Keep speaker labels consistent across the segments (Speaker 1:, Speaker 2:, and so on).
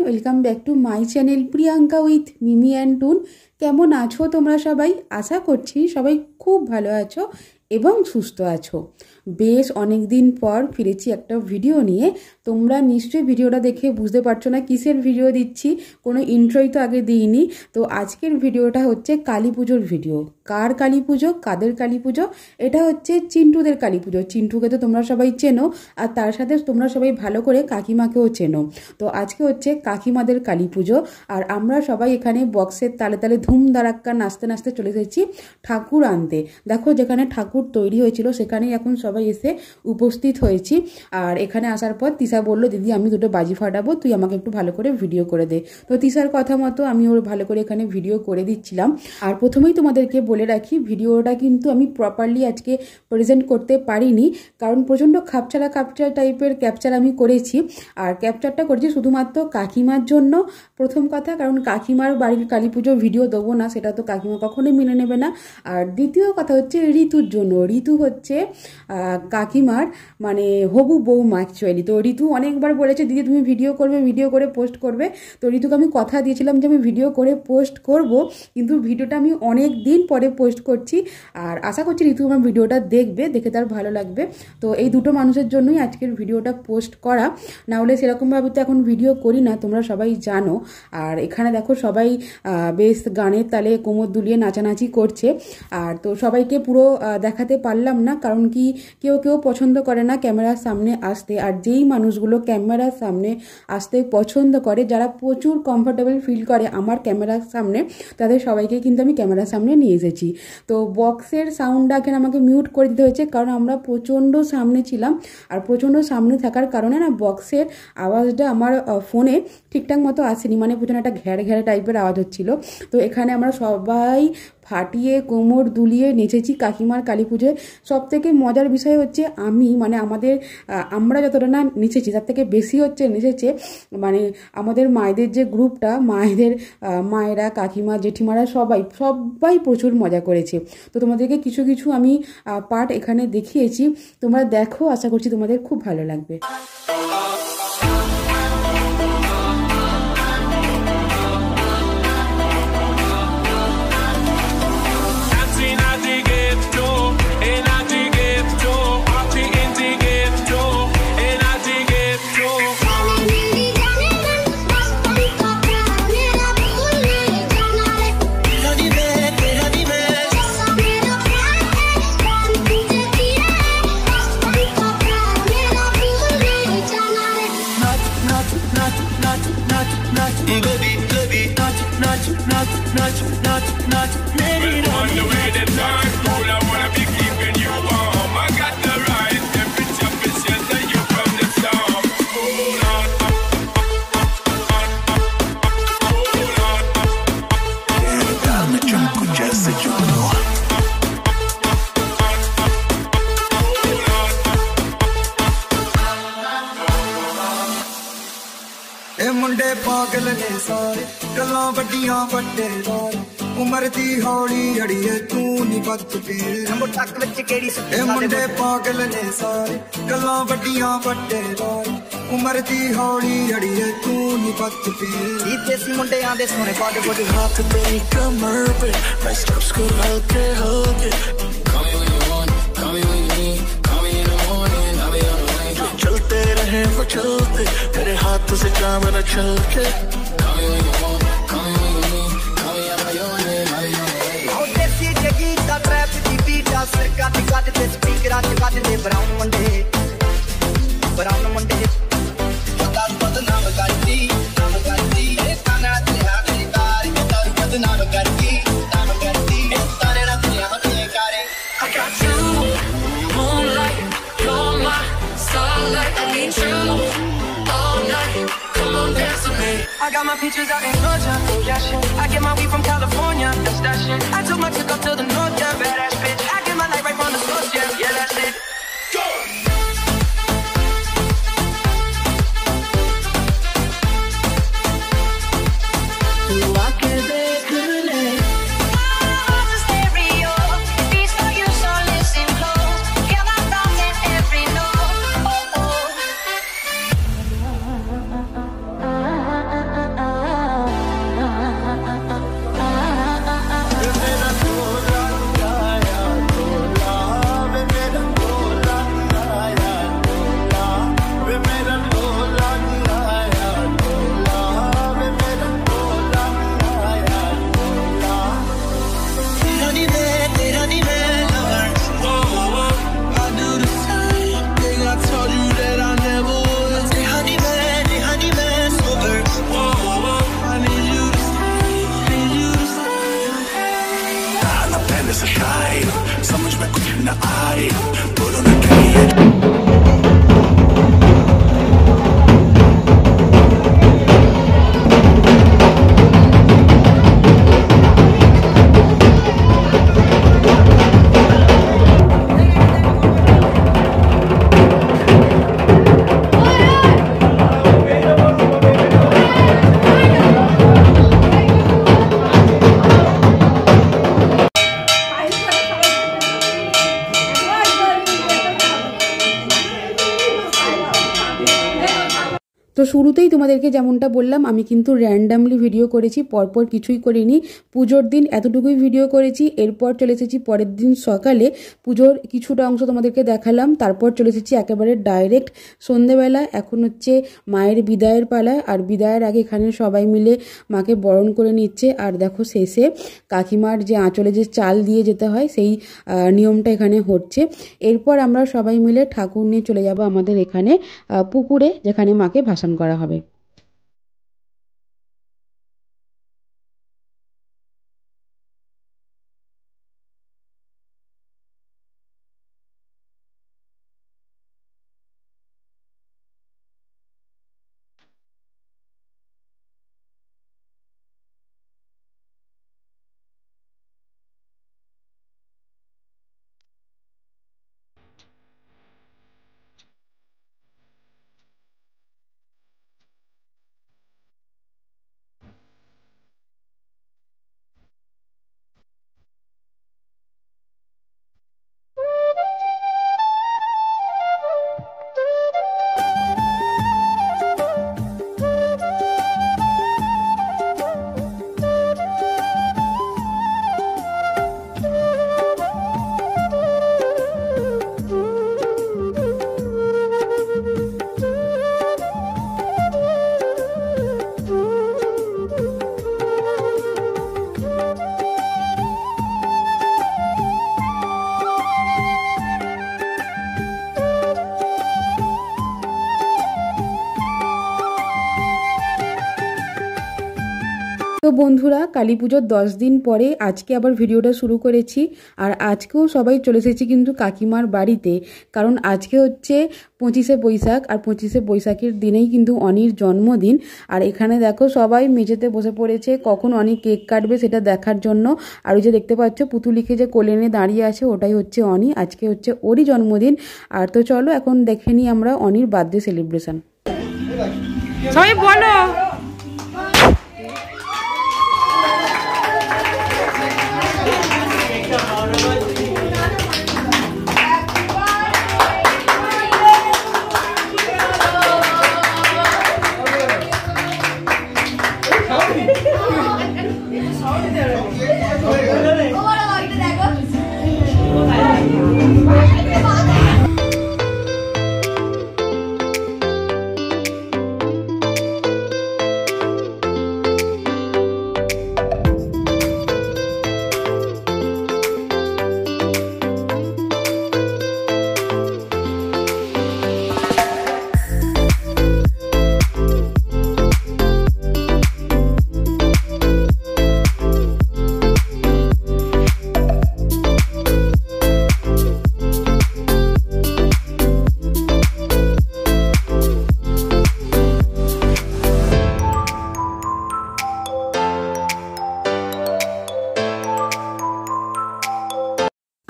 Speaker 1: Welcome back to my channel Priyanka with Mimi and Tun. केमन आछो तोमरा सबाई? आशा करछि सबाई खूब भालो आछो এবং সুস্থ আছো। বেশ অনেক দিন পর ফিরেছি একটা ভিডিও নিয়ে। তোমরা নিশ্চয়ই ভিডিওটা দেখে বুঝতে পারছো না কিসের ভিডিও দিচ্ছি, কোনো ইন্ট্রোই তো আগে দিইনি। তো আজকের ভিডিওটা হচ্ছে কালী পুজোর ভিডিও। কার কালী পুজো, কাদের কালী পুজো? এটা হচ্ছে চিন্টুদের কালী পুজো। চিন্টুকে তো তোমরা সবাই চেনো, আর তার সাথে তোমরা সবাই ভালো করে কাকিমাকেও চেনো। তো আজকে হচ্ছে কাকিমাদের কালী পুজো, আর আমরা সবাই এখানে বক্সের তালে তালে ধুম ধারাক্কা নাচতে নাচতে চলে এসেছি ঠাকুর আনতে। দেখো যেখানে ঠাকুর তৈরি হয়েছিল সেখানেই এখন সবাই এসে উপস্থিত হয়েছি। আর এখানে আসার পর তিশা বললো, দিদি আমি দুটো বাজি ফাটাবো, তুই আমাকে একটু ভালো করে ভিডিও করে দে। তো তিশার কথা মতো আমি ওর ভালো করে এখানে ভিডিও করে দিচ্ছিলাম। আর প্রথমেই তোমাদেরকে বলে রাখি, ভিডিওটা কিন্তু আমি প্রপারলি আজকে প্রেজেন্ট করতে পারিনি, কারণ প্রচণ্ড খাপছাড়া টাইপের ক্যাপচার আমি করেছি। আর ক্যাপচারটা করেছি শুধুমাত্র কাকিমার জন্য, প্রথম কথা, কারণ কাকিমার বাড়ির কালী পুজোর ভিডিও দেবো না, সেটা তো কাকিমা কখনোই মেনে নেবে না। আর দ্বিতীয় কথা হচ্ছে ঋতুর জন্য। ঋতু হচ্ছে কাকিমার মানে হবু বৌমা অ্যাকচুয়ালি। তো ঋতু অনেকবার বলেছে, দিদি তুমি ভিডিও করবে, ভিডিও করে পোস্ট করবে। তো ঋতুকে আমি কথা দিয়েছিলাম যে আমি ভিডিও করে পোস্ট করব, কিন্তু ভিডিওটা আমি অনেক দিন পরে পোস্ট করছি। আর আশা করছি ঋতু আমার ভিডিওটা দেখবে, দেখে তার ভালো লাগবে। তো এই দুটো মানুষের জন্যই আজকের ভিডিওটা পোস্ট করা, না হলে সেরকমভাবে তো এখন ভিডিও করি না, তোমরা সবাই জানো। আর এখানে দেখো সবাই বেশ গানের তালে কোমর দুলিয়ে নাচানাচি করছে। আর তো সবাইকে পুরো দেখাতে পারলাম না, কারণ কি কেউ কেউ পছন্দ করে না ক্যামেরার সামনে আসতে। আর যেই মানুষগুলো ক্যামেরার সামনে আসতে পছন্দ করে, যারা প্রচুর কমফোর্টেবল ফিল করে আমার ক্যামেরার সামনে, তাদের সবাইকে কিন্তু আমি ক্যামেরার সামনে নিয়ে এসেছি। তো বক্সের সাউন্ডটা এখানে আমাকে মিউট করে দিতে হয়েছে, কারণ আমরা প্রচণ্ড সামনে ছিলাম। আর প্রচণ্ড সামনে থাকার কারণে না বক্সের আওয়াজটা আমার ফোনে ঠিকঠাক মতো আসেনি, মানে প্রচণ্ড একটা ঘ্যাড় ঘ্যাড়ে টাইপের আওয়াজ হচ্ছিল। তো এখানে আমরা সবাই ফাটিয়ে কোমর দুলিয়ে নেচেছি কাকিমার কালী পুজোয়। সব থেকে মজার বিষয় হচ্ছে আমরা যতটা না নেচেছি তার থেকে বেশি হচ্ছে নেচেছে মানে আমাদের মায়েদের যে গ্রুপটা, মায়েরা, কাকিমা, জেঠিমারা সবাই প্রচুর মজা করেছে। তো তোমাদেরকে কিছু কিছু আমি পার্ট এখানে দেখিয়েছি, তোমরা দেখো, আশা করছি তোমাদের খুব ভালো লাগবে।
Speaker 2: मुंडे पागल ने सारे गल्लां वड्डियां वड्डे वार उमर दी हौली अड़िए तू नी बत पीर मुंडे पागल ने सारे गल्लां वड्डियां वड्डे वार उमर दी हौली अड़िए तू नी बत पीर देसी मुंडे आंदे सोने पागल बड़े हाथ तेरी कमर पे मैं स्टेप्स को हल्के हल्के call me when you want call me when you need call me in the morning I'll be on the way चलते रहे वो चलते तेरे हाथों से काम न छलके call me when you want call me when you need call me I'm your name I'll be on the way oh देसी जगी दा ट्रैप दी बीट सर काट काट ते स्पीकर आज काट दे ब्राउन मुंडे पता बदनाम करती I got my peaches out in Georgia, oh yeah shit. I get my weed from California, that's that shit. I took my chick up to the north, yeah, badass bitch. I get my light right from the source, yeah, yeah, that's it. Go!
Speaker 1: তো শুরুতেই তোমাদেরকে যেমনটা বললাম আমি কিন্তু randomly video করেছি, পরপর কিছুই করিনি। পুজোর দিন এতটুকুই ভিডিও করেছি, এরপর চলে এসেছি পরের দিন সকালে পুজোর কিছুটা অংশ তোমাদেরকে দেখালাম, তারপর চলে এসেছি একেবারে ডাইরেক্ট সন্ধেবেলা। এখন হচ্ছে মায়ের বিদায়ের পালা, আর বিদায়ের আগে এখানে সবাই মিলে মাকে বরণ করে নিচ্ছে। আর দেখো শেষে কাকিমার যে আঁচলে যে চাল দিয়ে যেতে হয় সেই নিয়মটা এখানে হচ্ছে। এরপর আমরা সবাই মিলে ঠাকুর নিয়ে চলে যাব আমাদের এখানে পুকুরে, যেখানে মাকে ভাসান করা হবে। তো বন্ধুরা, কালী পুজোর 10 দিন পরে আজকে আবার ভিডিওটা শুরু করেছি। আর আজকেও সবাই চলে এসেছি কিন্তু কাকিমার বাড়িতে, কারণ আজকে হচ্ছে 25শে বৈশাখ, আর 25শে বৈশাখের দিনেই কিন্তু অনির জন্মদিন। আর এখানে দেখো সবাই মেঝেতে বসে পড়েছে কখন অনি কেক কাটবে সেটা দেখার জন্য। আর ওই যে দেখতে পাচ্ছ পুতুলিকে যে কোলে নিয়ে দাঁড়িয়ে আছে ওটাই হচ্ছে অনি, আজকে হচ্ছে ওরই জন্মদিন। আর তো চলো এখন দেখে নিই আমরা অনির বার্থডে সেলিব্রেশন। সবাই বলো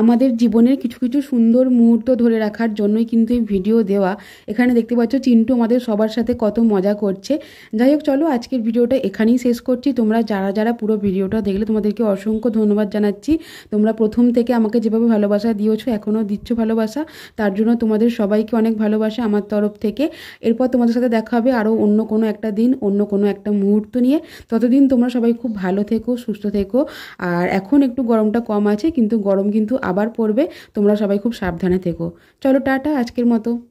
Speaker 1: আমাদের জীবনের কিছু কিছু সুন্দর মুহূর্ত ধরে রাখার জন্যই কিন্তু এই ভিডিও দেওয়া। এখানে দেখতে পাচ্ছ চিন্টু আমাদের সবার সাথে কত মজা করছে। যাই হোক, চলো আজকের ভিডিওটা এখানেই শেষ করছি। তোমরা যারা যারা পুরো ভিডিওটা দেখলে তোমাদেরকে অসংখ্য ধন্যবাদ জানাচ্ছি। তোমরা প্রথম থেকে আমাকে যেভাবে ভালোবাসা দিয়েছো, এখনও দিচ্ছ ভালোবাসা, তার জন্য তোমাদের সবাইকে অনেক ভালোবাসা আমার তরফ থেকে। এরপর তোমাদের সাথে দেখা হবে আরও অন্য কোনো একটা দিন, অন্য কোনো একটা মুহূর্ত নিয়ে। ততদিন তোমরা সবাই খুব ভালো থেকো, সুস্থ থেকো। আর এখন একটু গরমটা কম আছে, কিন্তু গরম কিন্তু আবার পড়বে। তোমরা সবাই খুব সাবধানে থেকো। চলো টাটা আজকের মতো।